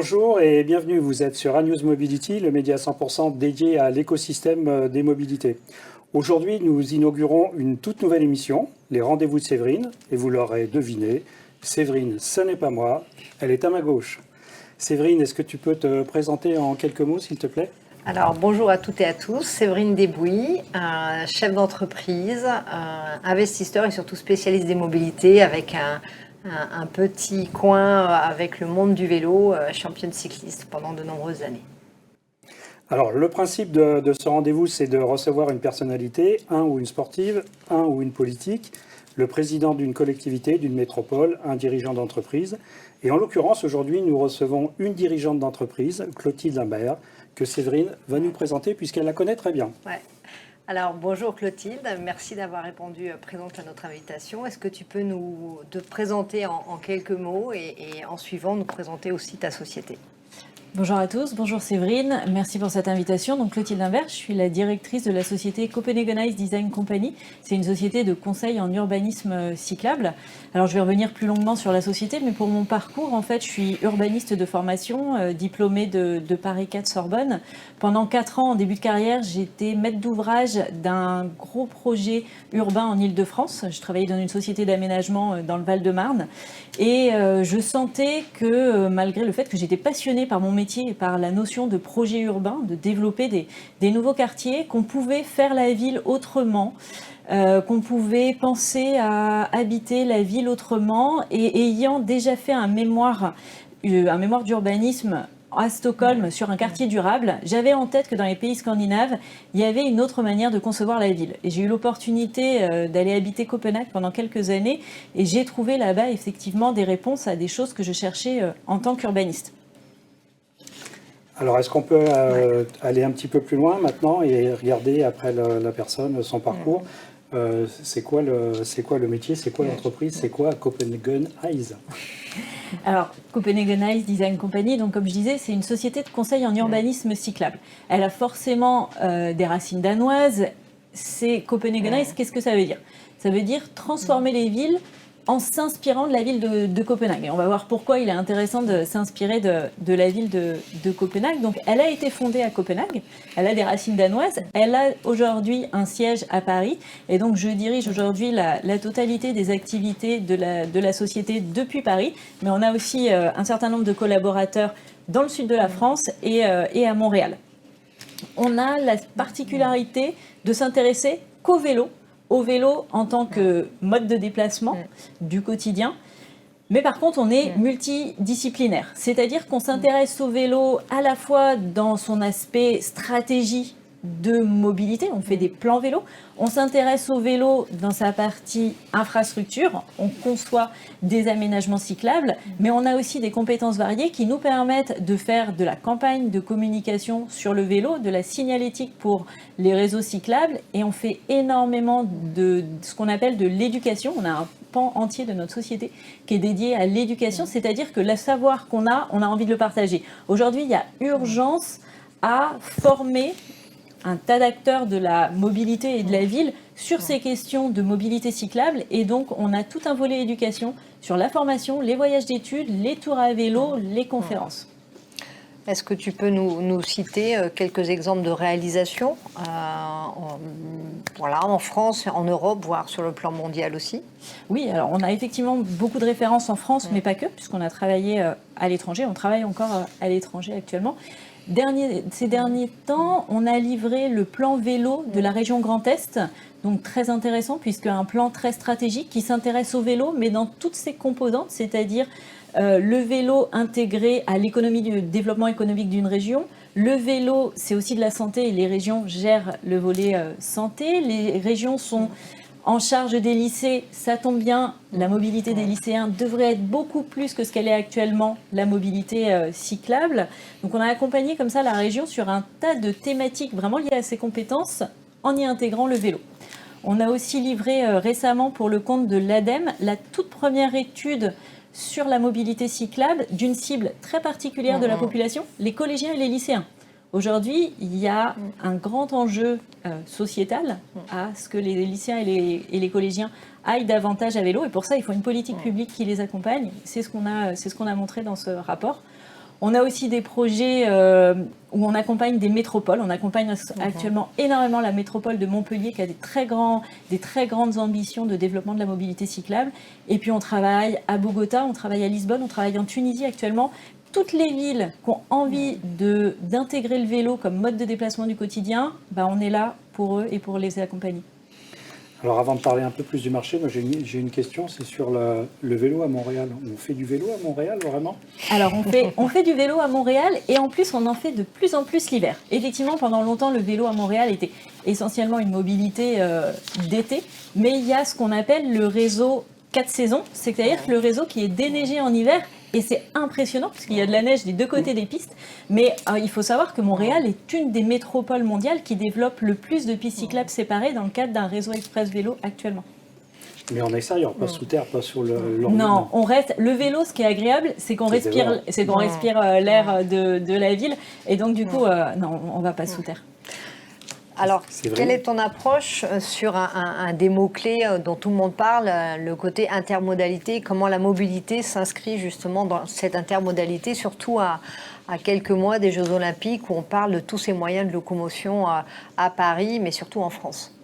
Bonjour et bienvenue, vous êtes sur ANews Mobility, le média 100% dédié à l'écosystème des mobilités. Aujourd'hui, nous inaugurons une toute nouvelle émission, les rendez-vous de Séverine, et vous l'aurez deviné, Séverine, ce n'est pas moi, elle est à ma gauche. Séverine, est-ce que tu peux te présenter en quelques mots, s'il te plaît ? Alors bonjour à toutes et à tous, Séverine Desbouis, chef d'entreprise, investisseur et surtout spécialiste des mobilités avec un petit coin avec le monde du vélo, championne cycliste pendant de nombreuses années. Alors, le principe de ce rendez-vous, c'est de recevoir une personnalité, un ou une sportive, un ou une politique, le président d'une collectivité, d'une métropole, un dirigeant d'entreprise. Et en l'occurrence, aujourd'hui, nous recevons une dirigeante d'entreprise, Clotilde Imbert, que Séverine va nous présenter puisqu'elle la connaît très bien. Ouais. Alors bonjour Clotilde, merci d'avoir répondu présente à notre invitation. Est-ce que tu peux te présenter en quelques mots et en suivant nous présenter aussi ta société ? Bonjour à tous, bonjour Séverine, merci pour cette invitation. Donc Clotilde Imbert, je suis la directrice de la société Copenhagenize Design Company. C'est une société de conseil en urbanisme cyclable. Alors je vais revenir plus longuement sur la société, mais pour mon parcours, en fait, je suis urbaniste de formation, diplômée de Paris 4 Sorbonne. Pendant 4 ans, en début de carrière, j'étais maître d'ouvrage d'un gros projet urbain en Île-de-France. Je travaillais dans une société d'aménagement dans le Val-de-Marne. Et je sentais que malgré le fait que j'étais passionnée par mon métier et par la notion de projet urbain, de développer des nouveaux quartiers, qu'on pouvait faire la ville autrement, qu'on pouvait penser à habiter la ville autrement. Et ayant déjà fait un mémoire d'urbanisme à Stockholm sur un quartier durable, j'avais en tête que dans les pays scandinaves, il y avait une autre manière de concevoir la ville. Et j'ai eu l'opportunité d'aller habiter Copenhague pendant quelques années et j'ai trouvé là-bas effectivement des réponses à des choses que je cherchais en tant qu'urbaniste. Alors, est-ce qu'on peut aller un petit peu plus loin maintenant et regarder après la personne, son parcours ? C'est quoi le métier, c'est quoi l'entreprise, c'est quoi Copenhagenize ? Alors, Copenhagenize Design Company, donc comme je disais, c'est une société de conseil en urbanisme cyclable. Elle a forcément des racines danoises. C'est Copenhagenize, qu'est-ce que ça veut dire ? Ça veut dire transformer les villes en s'inspirant de la ville de Copenhague. Et on va voir pourquoi il est intéressant de s'inspirer de la ville de Copenhague. Donc, elle a été fondée à Copenhague, elle a des racines danoises, elle a aujourd'hui un siège à Paris. Et donc, je dirige aujourd'hui la totalité des activités de la société depuis Paris. Mais on a aussi un certain nombre de collaborateurs dans le sud de la France et à Montréal. On a la particularité de s'intéresser qu'au vélo, au vélo en tant que mode de déplacement du quotidien. Mais par contre, on est multidisciplinaire. C'est-à-dire qu'on s'intéresse au vélo à la fois dans son aspect stratégie de mobilité, on fait des plans vélo. On s'intéresse au vélo dans sa partie infrastructure, on conçoit des aménagements cyclables, mais on a aussi des compétences variées qui nous permettent de faire de la campagne de communication sur le vélo, de la signalétique pour les réseaux cyclables, et on fait énormément de ce qu'on appelle de l'éducation. On a un pan entier de notre société qui est dédié à l'éducation, c'est-à-dire que le savoir qu'on a, on a envie de le partager. Aujourd'hui, il y a urgence à former un tas d'acteurs de la mobilité et de la ville sur ces questions de mobilité cyclable. Et donc, on a tout un volet éducation sur la formation, les voyages d'études, les tours à vélo, les conférences. Est-ce que tu peux nous citer quelques exemples de réalisations en France, en Europe, voire sur le plan mondial aussi ? Oui, alors on a effectivement beaucoup de références en France, mais pas que, puisqu'on a travaillé à l'étranger. On travaille encore à l'étranger actuellement. Ces derniers temps, on a livré le plan vélo de la région Grand Est, donc très intéressant puisque un plan très stratégique qui s'intéresse au vélo, mais dans toutes ses composantes, c'est-à-dire le vélo intégré à l'économie du développement économique d'une région. Le vélo, c'est aussi de la santé et les régions gèrent le volet santé. Les régions sont en charge des lycées, ça tombe bien, la mobilité des lycéens devrait être beaucoup plus que ce qu'elle est actuellement, la mobilité cyclable. Donc on a accompagné comme ça la région sur un tas de thématiques vraiment liées à ses compétences en y intégrant le vélo. On a aussi livré récemment pour le compte de l'ADEME la toute première étude sur la mobilité cyclable d'une cible très particulière de la population, les collégiens et les lycéens. Aujourd'hui, il y a un grand enjeu sociétal à ce que les lycéens et les collégiens aillent davantage à vélo. Et pour ça, il faut une politique publique qui les accompagne. C'est ce qu'on a montré dans ce rapport. On a aussi des projets où on accompagne des métropoles. On accompagne actuellement énormément la métropole de Montpellier qui a des très grandes ambitions de développement de la mobilité cyclable. Et puis on travaille à Bogota, on travaille à Lisbonne, on travaille en Tunisie actuellement. Toutes les villes qui ont envie d'intégrer le vélo comme mode de déplacement du quotidien, on est là pour eux et pour les accompagner. Alors avant de parler un peu plus du marché, moi j'ai une question, c'est sur le vélo à Montréal. On fait du vélo à Montréal vraiment ? Alors on fait du vélo à Montréal et en plus on en fait de plus en plus l'hiver. Effectivement, pendant longtemps le vélo à Montréal était essentiellement une mobilité d'été, mais il y a ce qu'on appelle le réseau 4 saisons, c'est-à-dire le réseau qui est déneigé en hiver. Et c'est impressionnant parce qu'il y a de la neige des deux côtés des pistes. Mais il faut savoir que Montréal est une des métropoles mondiales qui développe le plus de pistes cyclables séparées dans le cadre d'un réseau express vélo actuellement. Mais en extérieur, pas sous terre, pas sur le Non, on reste. Le vélo, ce qui est agréable, c'est qu'on respire l'air de la ville. Et donc du coup, non, on ne va pas sous terre. Alors, quelle est ton approche sur un des mots-clés dont tout le monde parle, le côté intermodalité, comment la mobilité s'inscrit justement dans cette intermodalité, surtout à quelques mois des Jeux Olympiques où on parle de tous ces moyens de locomotion à Paris, mais surtout en France?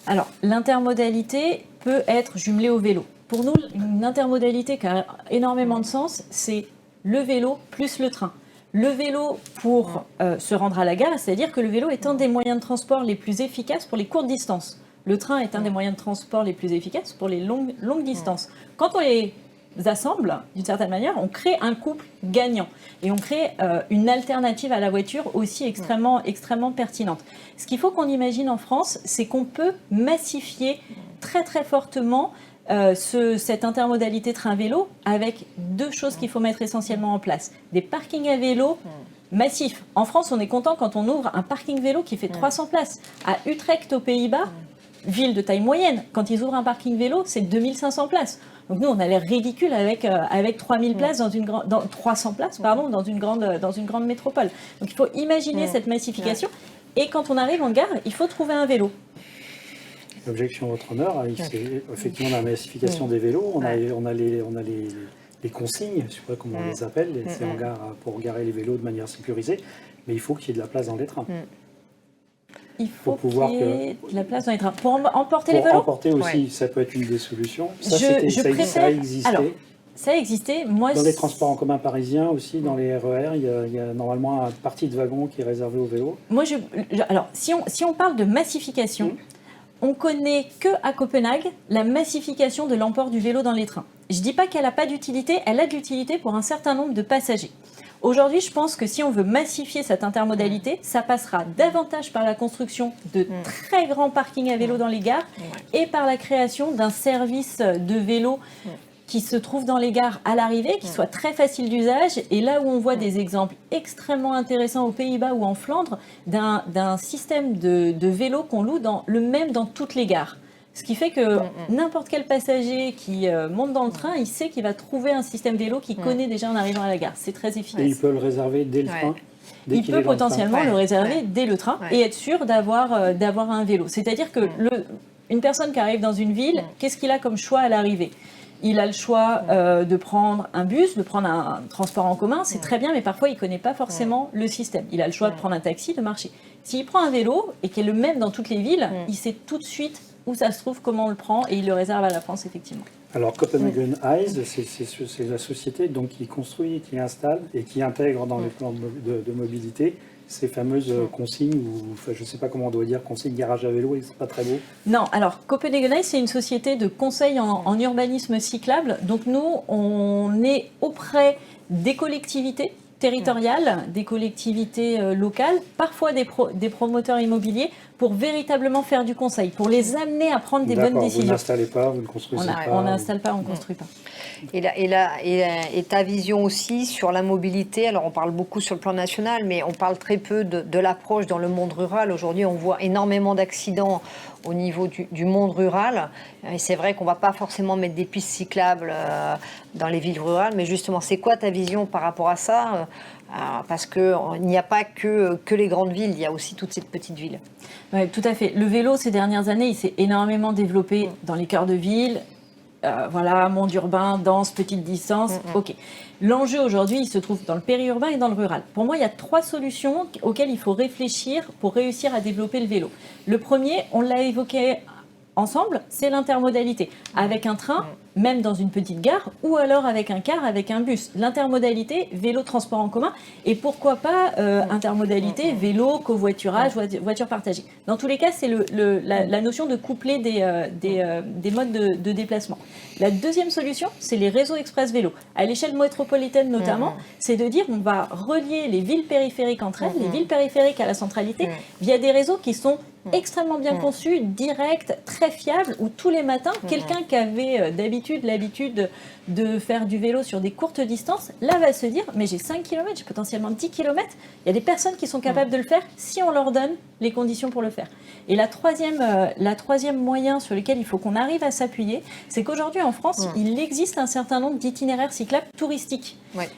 Alors, l'intermodalité peut être jumelée au vélo. Pour nous, une intermodalité qui a énormément de sens, c'est le vélo plus le train. Le vélo pour se rendre à la gare, c'est-à-dire que le vélo est un des moyens de transport les plus efficaces pour les courtes distances. Le train est un des moyens de transport les plus efficaces pour les longues distances. Quand on les assemble, d'une certaine manière, on crée un couple gagnant. Et on crée une alternative à la voiture aussi extrêmement pertinente. Ce qu'il faut qu'on imagine en France, c'est qu'on peut massifier très très fortement cette intermodalité train-vélo avec deux choses qu'il faut mettre essentiellement en place. Des parkings à vélo massifs. En France, on est content quand on ouvre un parking vélo qui fait 300 places. À Utrecht, aux Pays-Bas, ville de taille moyenne, quand ils ouvrent un parking vélo, c'est 2500 places. Donc nous, on a l'air ridicule avec 3000 places 300 places dans une grande métropole. Donc il faut imaginer cette massification. Et quand on arrive en gare, il faut trouver un vélo. L'objection votre honneur, c'est effectivement la massification des vélos. On a les consignes, je ne sais pas comment on les appelle, ces hangars pour garer les vélos de manière sécurisée, mais il faut qu'il y ait de la place dans les trains. Il faut qu'il y ait de la place dans les trains. Pour emporter les vélos ? Pour emporter aussi, ça peut être une des solutions. Ça, ça existait. Alors, ça a existé. Moi, dans les transports en commun parisiens aussi, dans les RER, il y a normalement une partie de wagon qui est réservée aux vélos. Moi, alors, si on parle de massification, on connaît qu'à Copenhague la massification de l'emport du vélo dans les trains. Je ne dis pas qu'elle n'a pas d'utilité, elle a de l'utilité pour un certain nombre de passagers. Aujourd'hui, je pense que si on veut massifier cette intermodalité, ça passera davantage par la construction de très grands parkings à vélo dans les gares et par la création d'un service de vélo qui se trouve dans les gares à l'arrivée, qui soit très facile d'usage. Et là où on voit des exemples extrêmement intéressants aux Pays-Bas ou en Flandre, d'un système de vélo qu'on loue dans toutes les gares. Ce qui fait que n'importe quel passager qui monte dans le train, il sait qu'il va trouver un système vélo qu'il connaît déjà en arrivant à la gare. C'est très efficace. Et il peut le réserver dès le train. Il peut potentiellement le réserver dès le train et être sûr d'avoir un vélo. C'est-à-dire que une personne qui arrive dans une ville, qu'est-ce qu'il a comme choix à l'arrivée ? Il a le choix de prendre un bus, de prendre un transport en commun, c'est très bien, mais parfois il ne connaît pas forcément le système. Il a le choix de prendre un taxi, de marcher. S'il prend un vélo et qu'il est le même dans toutes les villes, il sait tout de suite où ça se trouve, comment on le prend, et il le réserve à la France, effectivement. Alors, Copenhagen Eyes, c'est la société donc, qui construit, qui installe et qui intègre dans les plans de mobilité ces fameuses consignes, ou je ne sais pas comment on doit dire, consignes garage à vélo, et c'est pas très beau. Non, alors Copenhagen Eyes, c'est une société de conseil en urbanisme cyclable. Donc nous, on est auprès des collectivités territoriales, des collectivités locales, parfois des promoteurs immobiliers, pour véritablement faire du conseil, pour les amener à prendre des bonnes décisions. Vous n'installez pas, vous ne construisez pas. On n'installe pas, on ne construit pas. Et ta vision aussi sur la mobilité, alors on parle beaucoup sur le plan national, mais on parle très peu de l'approche dans le monde rural. Aujourd'hui, on voit énormément d'accidents au niveau du monde rural. Et c'est vrai qu'on ne va pas forcément mettre des pistes cyclables dans les villes rurales, mais justement, c'est quoi ta vision par rapport à ça ? Parce qu'il n'y a pas que les grandes villes, il y a aussi toutes ces petites villes. Oui, tout à fait. Le vélo, ces dernières années, il s'est énormément développé dans les cœurs de ville, voilà, monde urbain, dense, petite distance, ok. L'enjeu aujourd'hui, il se trouve dans le périurbain et dans le rural. Pour moi, il y a 3 solutions auxquelles il faut réfléchir pour réussir à développer le vélo. Le premier, on l'a évoqué ensemble, c'est l'intermodalité. Avec un train, même dans une petite gare, ou alors avec un car, avec un bus. L'intermodalité, vélo, transport en commun, et pourquoi pas intermodalité, vélo, covoiturage, voiture partagée. Dans tous les cas, c'est la notion de coupler des modes de déplacement. La deuxième solution, c'est les réseaux express vélo. À l'échelle métropolitaine notamment, c'est de dire on va relier les villes périphériques entre elles, les villes périphériques à la centralité, via des réseaux qui sont extrêmement bien conçus, directs, très fiables, où tous les matins, quelqu'un qui avait l'habitude de faire du vélo sur des courtes distances, là va se dire, mais j'ai 5 km, j'ai potentiellement 10 km, il y a des personnes qui sont capables de le faire si on leur donne les conditions pour le faire. Et la troisième moyen sur lequel il faut qu'on arrive à s'appuyer, c'est qu'aujourd'hui en France, il existe un certain nombre d'itinéraires cyclables touristiques.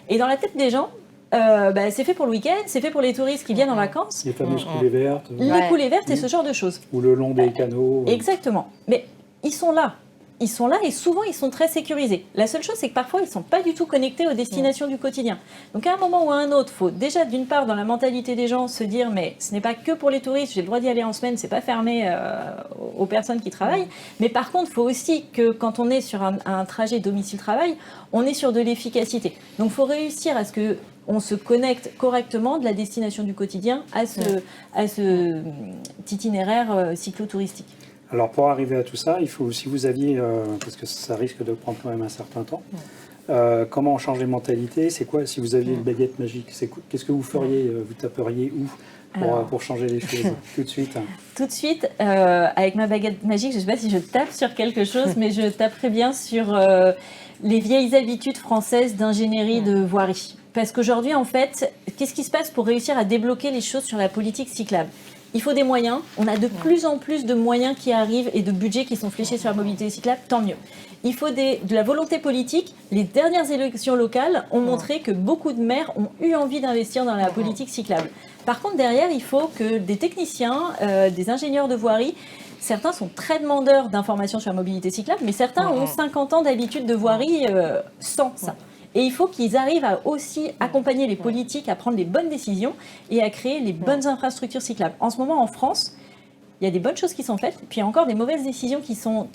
Et dans la tête des gens, c'est fait pour le week-end, c'est fait pour les touristes qui viennent en vacances. Les fameuses coulées vertes. Les coulées vertes et ce genre de choses. Ou le long des canaux. Exactement. Mais ils sont là. Ils sont là et souvent ils sont très sécurisés. La seule chose, c'est que parfois ils ne sont pas du tout connectés aux destinations du quotidien. Donc à un moment ou à un autre, il faut déjà d'une part dans la mentalité des gens se dire mais ce n'est pas que pour les touristes, j'ai le droit d'y aller en semaine, c'est pas fermé aux personnes qui travaillent. Mais par contre, il faut aussi que quand on est sur un trajet domicile-travail, on est sur de l'efficacité. Donc il faut réussir à ce que on se connecte correctement de la destination du quotidien à ce itinéraire cyclotouristique. Alors pour arriver à tout ça, il faut, si vous aviez, parce que ça risque de prendre quand même un certain temps, comment on change les mentalités? C'est quoi, si vous aviez une baguette magique, qu'est-ce que vous feriez, vous taperiez où pour changer les choses tout de suite? Tout de suite, avec ma baguette magique, je ne sais pas si je tape sur quelque chose, mais je taperais bien sur les vieilles habitudes françaises d'ingénierie de voirie. Parce qu'aujourd'hui, en fait, qu'est-ce qui se passe pour réussir à débloquer les choses sur la politique cyclable? Il faut des moyens. On a de plus en plus de moyens qui arrivent et de budgets qui sont fléchés sur la mobilité cyclable, tant mieux. Il faut de la volonté politique. Les dernières élections locales ont montré que beaucoup de maires ont eu envie d'investir dans la politique cyclable. Par contre, derrière, il faut que des techniciens, des ingénieurs de voirie, certains sont très demandeurs d'informations sur la mobilité cyclable, mais certains ont 50 ans d'habitude de voirie sans ça. Et il faut qu'ils arrivent à aussi accompagner les politiques à prendre les bonnes décisions et à créer les bonnes infrastructures cyclables. En ce moment, en France, il y a des bonnes choses qui sont faites, puis il y a encore des mauvaises décisions qui sont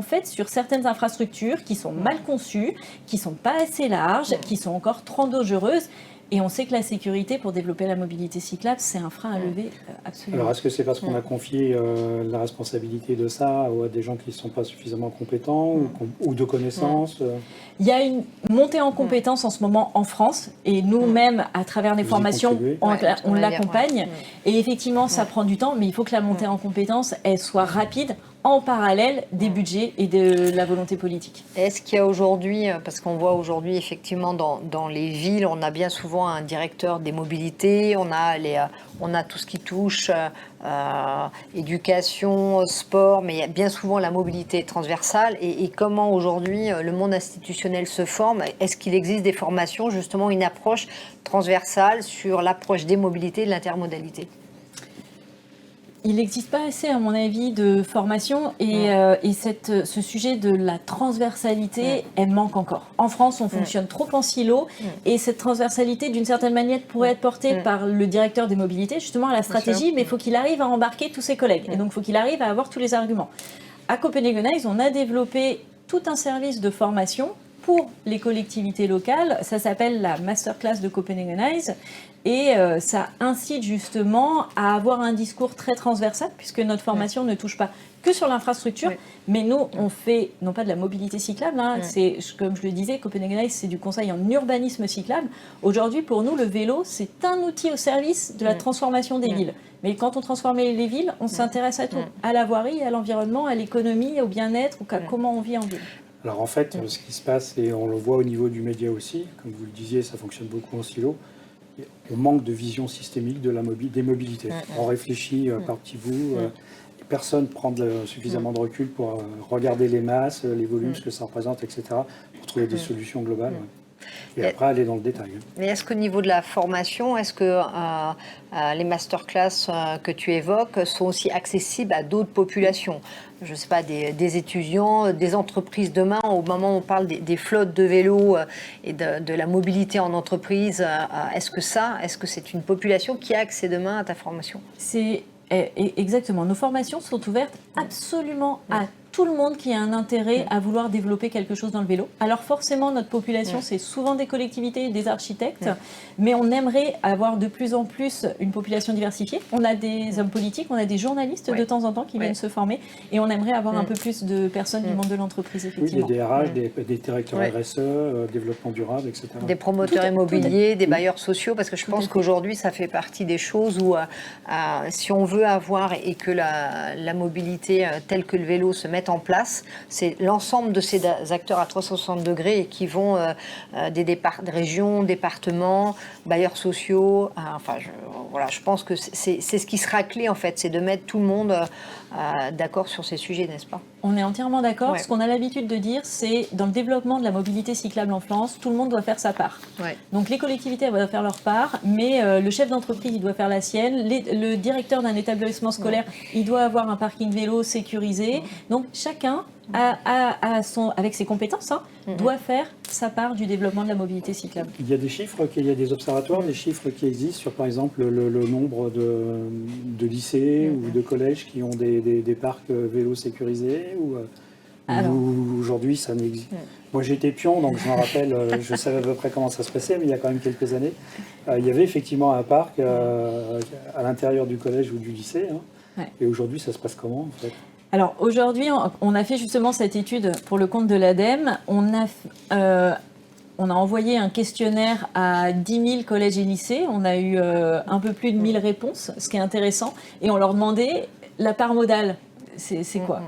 faites sur certaines infrastructures qui sont mal conçues, qui ne sont pas assez larges, qui sont encore trop dangereuses. Et on sait que la sécurité pour développer la mobilité cyclable, c'est un frein à lever absolument. Alors est-ce que c'est parce qu'on a confié la responsabilité de ça à des gens qui ne sont pas suffisamment compétents ou de connaissances Il y a une montée en compétences en ce moment en France et nous-mêmes, à travers les formations, on l'accompagne. Et effectivement, ça prend du temps, mais il faut que la montée en compétences, elle soit rapide en parallèle des budgets et de la volonté politique. Est-ce qu'il y a aujourd'hui, parce qu'on voit aujourd'hui effectivement dans les villes, on a bien souvent un directeur des mobilités, on a tout ce qui touche éducation, sport, mais il y a bien souvent la mobilité transversale. Et comment aujourd'hui le monde institutionnel se forme? Est-ce qu'il existe des formations, justement une approche transversale sur l'approche des mobilités et de l'intermodalité? Il n'existe pas assez, à mon avis, de formation et ce sujet de la transversalité, elle manque encore. En France, on fonctionne trop en silo et cette transversalité, d'une certaine manière, pourrait être portée par le directeur des mobilités, justement à la stratégie, mais il faut qu'il arrive à embarquer tous ses collègues. Et donc, il faut qu'il arrive à avoir tous les arguments. À Copenhagenize, on a développé tout un service de formation pour les collectivités locales. Ça s'appelle la Masterclass de Copenhagenize. Et ça incite justement à avoir un discours très transversal, puisque notre formation ne touche pas que sur l'infrastructure, mais nous, on fait non pas de la mobilité cyclable, c'est, comme je le disais, Copenhagenize, c'est du conseil en urbanisme cyclable. Aujourd'hui, pour nous, le vélo, c'est un outil au service de la transformation des villes. Mais quand on transforme les villes, on s'intéresse à tout, à la voirie, à l'environnement, à l'économie, au bien-être, à comment on vit en ville. Alors en fait, ce qui se passe, et on le voit au niveau du média aussi, comme vous le disiez, ça fonctionne beaucoup en silo. On manque de vision systémique des mobilités. On réfléchit par petits bouts. Personne ne prend suffisamment de recul pour regarder les masses, les volumes, ce que ça représente, etc., pour trouver des solutions globales. Et après, aller dans le détail. Mais est-ce qu'au niveau de la formation, est-ce que les masterclass que tu évoques sont aussi accessibles à d'autres populations? Je ne sais pas, des étudiants, des entreprises demain, au moment où on parle des flottes de vélos et de la mobilité en entreprise, est-ce que c'est une population qui a accès demain à ta formation? C'est exactement. Nos formations sont ouvertes absolument à tout le monde qui a un intérêt à vouloir développer quelque chose dans le vélo. Alors forcément, notre population, c'est souvent des collectivités et des architectes, mais on aimerait avoir de plus en plus une population diversifiée. On a des hommes politiques, on a des journalistes de temps en temps qui viennent se former, et on aimerait avoir un peu plus de personnes du monde de l'entreprise, effectivement. Oui, des DRH, des directeurs RSE, développement durable, etc. Des promoteurs immobiliers, des bailleurs sociaux, parce que je pense qu'aujourd'hui, ça fait partie des choses où, si on veut avoir et que la mobilité telle que le vélo se mette en place, c'est l'ensemble de ces acteurs à 360 degrés qui vont des régions, départements, bailleurs sociaux. Je pense que c'est ce qui sera clé, en fait, c'est de mettre tout le monde d'accord sur ces sujets, n'est-ce pas? On est entièrement d'accord. Ce qu'on a l'habitude de dire, c'est dans le développement de la mobilité cyclable en France, tout le monde doit faire sa part. Donc les collectivités elles doivent faire leur part, mais le chef d'entreprise il doit faire la sienne, le directeur d'un établissement scolaire il doit avoir un parking vélo sécurisé. Donc chacun avec ses compétences doit faire sa part du développement de la mobilité cyclable. Il y a des chiffres, il y a des observatoires, des chiffres qui existent sur par exemple le nombre de lycées ou de collèges qui ont des parcs vélos sécurisés ou aujourd'hui ça n'existe. Moi j'étais pion donc je me rappelle, je savais à peu près comment ça se passait, mais il y a quand même quelques années, il y avait effectivement un parc à l'intérieur du collège ou du lycée. Et aujourd'hui ça se passe comment en fait? Alors aujourd'hui, on a fait justement cette étude pour le compte de l'ADEME. On a envoyé un questionnaire à 10 000 collèges et lycées. On a eu un peu plus de 1000 réponses, ce qui est intéressant. Et on leur demandait la part modale, c'est quoi?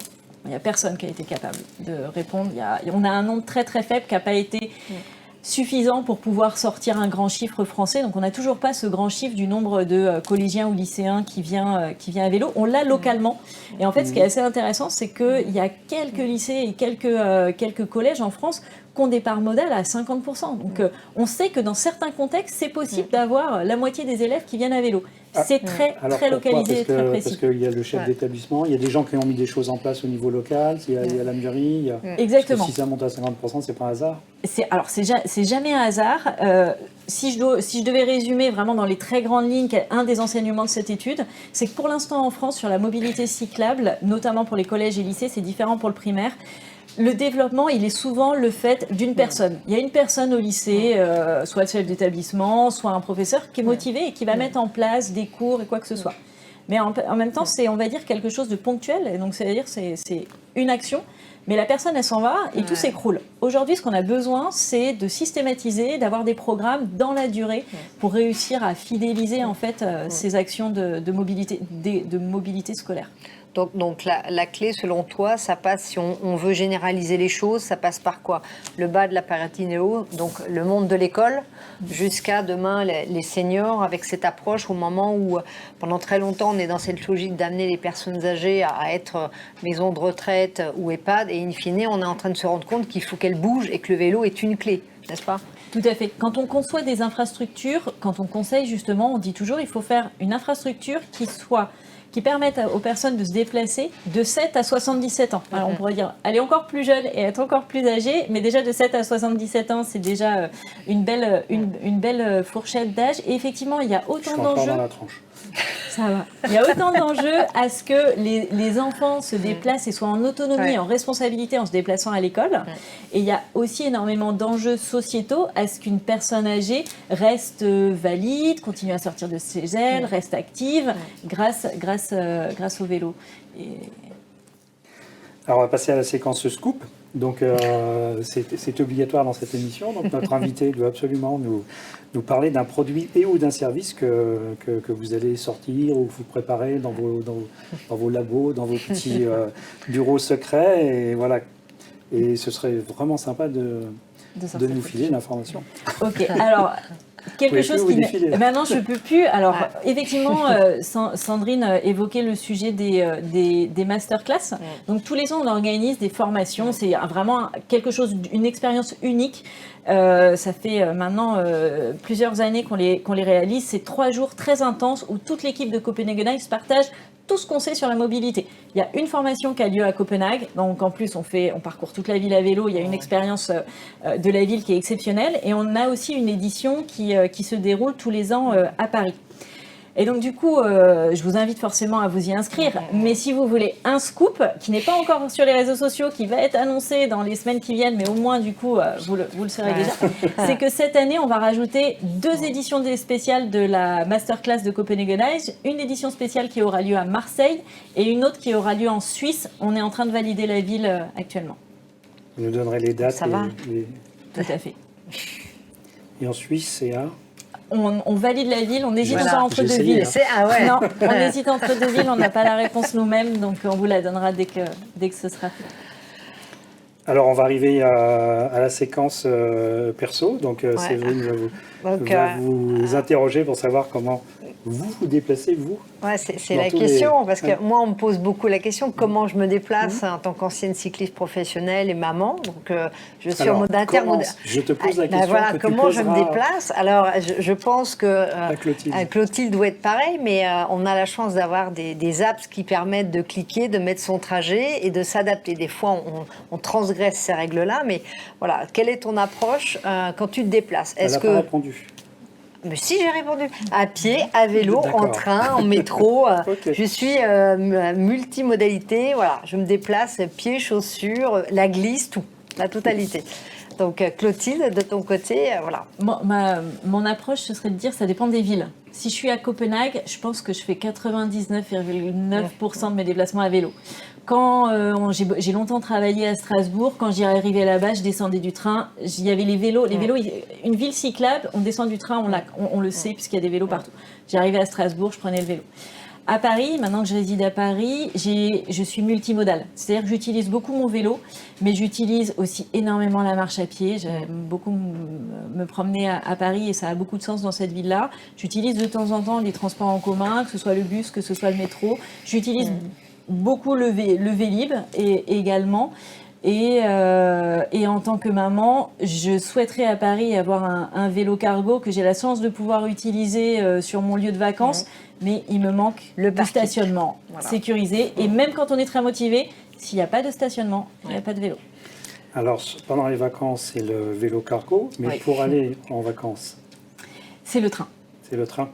Il n'y a personne qui a été capable de répondre. On a un nombre très très faible qui n'a pas été suffisant pour pouvoir sortir un grand chiffre français. Donc on n'a toujours pas ce grand chiffre du nombre de collégiens ou lycéens qui vient à vélo. On l'a localement. Et en fait, ce qui est assez intéressant, c'est qu'il y a quelques lycées et quelques collèges en France qui ont des parts modales à 50%. Donc on sait que dans certains contextes, c'est possible d'avoir la moitié des élèves qui viennent à vélo. C'est très localisé et très précis. Parce qu'il y a le chef d'établissement, il y a des gens qui ont mis des choses en place au niveau local, il y a la mairie. Exactement. Si ça monte à 50%, c'est pas un hasard. Alors, c'est jamais un hasard. Si je devais résumer vraiment dans les très grandes lignes, un des enseignements de cette étude, c'est que pour l'instant en France, sur la mobilité cyclable, notamment pour les collèges et lycées, c'est différent pour le primaire. Le développement, il est souvent le fait d'une personne. Il y a une personne au lycée, soit le chef d'établissement, soit un professeur qui est motivé et qui va mettre en place des cours et quoi que ce soit. Mais en même temps, c'est, on va dire, quelque chose de ponctuel. Et donc, c'est-à-dire c'est une action, mais la personne, elle s'en va et tout s'écroule. Aujourd'hui, ce qu'on a besoin, c'est de systématiser, d'avoir des programmes dans la durée pour réussir à fidéliser en fait ces actions de mobilité scolaire. Donc la clé, selon toi, ça passe, si on veut généraliser les choses, ça passe par quoi? Le bas de la pyramide haut, donc le monde de l'école, jusqu'à demain les seniors, avec cette approche au moment où, pendant très longtemps, on est dans cette logique d'amener les personnes âgées à être maison de retraite ou EHPAD, et in fine, on est en train de se rendre compte qu'il faut qu'elles bougent et que le vélo est une clé, n'est-ce pas? Tout à fait. Quand on conçoit des infrastructures, quand on conseille justement, on dit toujours il faut faire une infrastructure qui permettent aux personnes de se déplacer de 7 à 77 ans. Alors on pourrait dire, elle est encore plus jeune et être encore plus âgée, mais déjà de 7 à 77 ans, c'est déjà une belle fourchette d'âge. Et effectivement, il y a autant d'enjeux. Dans la tranche. Ça va. Il y a autant d'enjeux à ce que les enfants se déplacent et soient en autonomie, en responsabilité en se déplaçant à l'école. Et il y a aussi énormément d'enjeux sociétaux à ce qu'une personne âgée reste valide, continue à sortir de ses ailes, reste active grâce au vélo. Alors on va passer à la séquence scoop. Donc c'est obligatoire dans cette émission. Donc notre invité doit absolument nous parler d'un produit et ou d'un service que vous allez sortir ou que vous préparez dans vos labos, dans vos petits bureaux secrets. Et voilà. Et ce serait vraiment sympa de nous filer l'information. Ok, alors quelque pouvez chose plus qui... vous défiler. Maintenant, je ne peux plus. Alors, Ah. effectivement, Sandrine évoquait le sujet des masterclass. Donc, tous les ans, on organise des formations. C'est vraiment quelque chose, une expérience unique. Ça fait maintenant plusieurs années qu'on les réalise. C'est 3 jours très intenses où toute l'équipe de Copenhagen Ice partage tout ce qu'on sait sur la mobilité. Il y a une formation qui a lieu à Copenhague, donc en plus on parcourt toute la ville à vélo, il y a une expérience de la ville qui est exceptionnelle, et on a aussi une édition qui se déroule tous les ans à Paris. Et donc du coup, je vous invite forcément à vous y inscrire, mais si vous voulez un scoop, qui n'est pas encore sur les réseaux sociaux, qui va être annoncé dans les semaines qui viennent, mais au moins du coup, vous le saurez déjà, c'est que cette année, on va rajouter 2 éditions spéciales de la Masterclass de Copenhagen Ice, une édition spéciale qui aura lieu à Marseille, et une autre qui aura lieu en Suisse. On est en train de valider la ville actuellement. Vous nous donnerez les dates. Ça va. Tout à fait. Et en Suisse, c'est à... On valide la ville, on hésite Voilà. encore entre J'ai 2 essayé, villes. hein. Ah ouais. Non, on hésite entre 2 villes, on n'a pas la réponse nous-mêmes, donc on vous la donnera dès que ce sera fait. Alors, on va arriver à la séquence perso. Donc, Séverine va vous interroger pour savoir comment vous déplacez, vous. Ouais, c'est Dans la tous question, les- parce que Ouais. moi, on me pose beaucoup la question, comment je me déplace en tant qu'ancienne cycliste professionnelle et maman. Donc, je suis Alors, en mode comment- intermodal. Je te pose la Ben question voilà, que tu comment je me poseras déplace. Alors, je pense que à Clotilde. Clotilde doit être pareil, mais on a la chance d'avoir des apps qui permettent de cliquer, de mettre son trajet et de s'adapter. Des fois, on transgresse ces règles-là, mais voilà, quelle est ton approche quand tu te déplaces? Elle Est-ce n'a pas que répondu. mais si, j'ai répondu. À pied, à vélo, en D'accord. train, en métro. Ok. Je suis multimodalité. Voilà, je me déplace pieds, chaussures, la glisse, tout, la totalité. Donc Clotilde, de ton côté, voilà. Mon approche, ce serait de dire ça dépend des villes. Si je suis à Copenhague, je pense que je fais 99,9% de mes déplacements à vélo. Quand j'ai longtemps travaillé à Strasbourg, quand j'y arrivais là-bas, je descendais du train. Il y avait les vélos. Les vélos, une ville cyclable, on descend du train, on le sait puisqu'il y a des vélos partout. J'arrivais à Strasbourg, je prenais le vélo. À Paris, maintenant que je réside à Paris, je suis multimodale. C'est-à-dire que j'utilise beaucoup mon vélo, mais j'utilise aussi énormément la marche à pied. J'aime beaucoup me promener à Paris et ça a beaucoup de sens dans cette ville-là. J'utilise de temps en temps les transports en commun, que ce soit le bus, que ce soit le métro. J'utilise beaucoup le Vélib également. Et en tant que maman, je souhaiterais à Paris avoir un vélo cargo que j'ai la chance de pouvoir utiliser sur mon lieu de vacances, mais il me manque Le du parking. stationnement sécurisé. Et même quand on est très motivé, s'il n'y a pas de stationnement, il n'y a pas de vélo. Alors, pendant les vacances, c'est le vélo cargo, mais Oui. pour aller en vacances, C'est le train. c'est le train.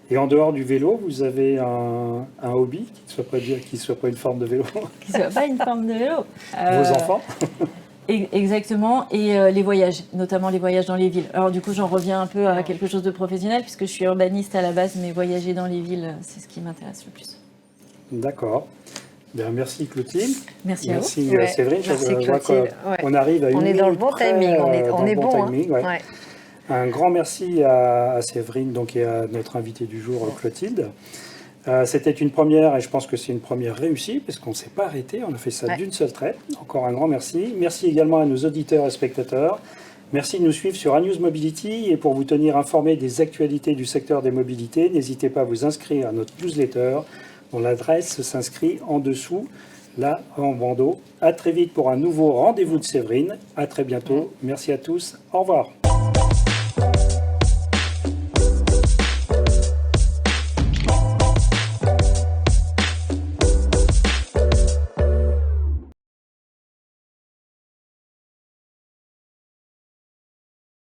Et en dehors du vélo, vous avez un hobby qui ne soit pas une forme de vélo. Qui ne soit pas une forme de vélo. Vos enfants. Exactement, et les voyages, notamment les voyages dans les villes. Alors du coup, j'en reviens un peu à quelque chose de professionnel, puisque je suis urbaniste à la base, mais voyager dans les villes, c'est ce qui m'intéresse le plus. D'accord. Bien, merci Clotilde. Merci à vous. Merci Ouais, Séverine. merci, Je vois Clotilde. qu'on arrive à une On est dans le minute bon près, timing, dans on le est bon bon. timing, Hein. ouais. Ouais. Un grand merci à Séverine donc, et à notre invité du jour, Clotilde. C'était une première et je pense que c'est une première réussie parce qu'on ne s'est pas arrêté, on a fait ça d'une seule traite. Encore un grand merci. Merci également à nos auditeurs et spectateurs. Merci de nous suivre sur ANews Mobility et pour vous tenir informés des actualités du secteur des mobilités, n'hésitez pas à vous inscrire à notre newsletter dont l'adresse s'inscrit en dessous, là en bandeau. À très vite pour un nouveau rendez-vous de Séverine. À très bientôt. Merci à tous. Au revoir.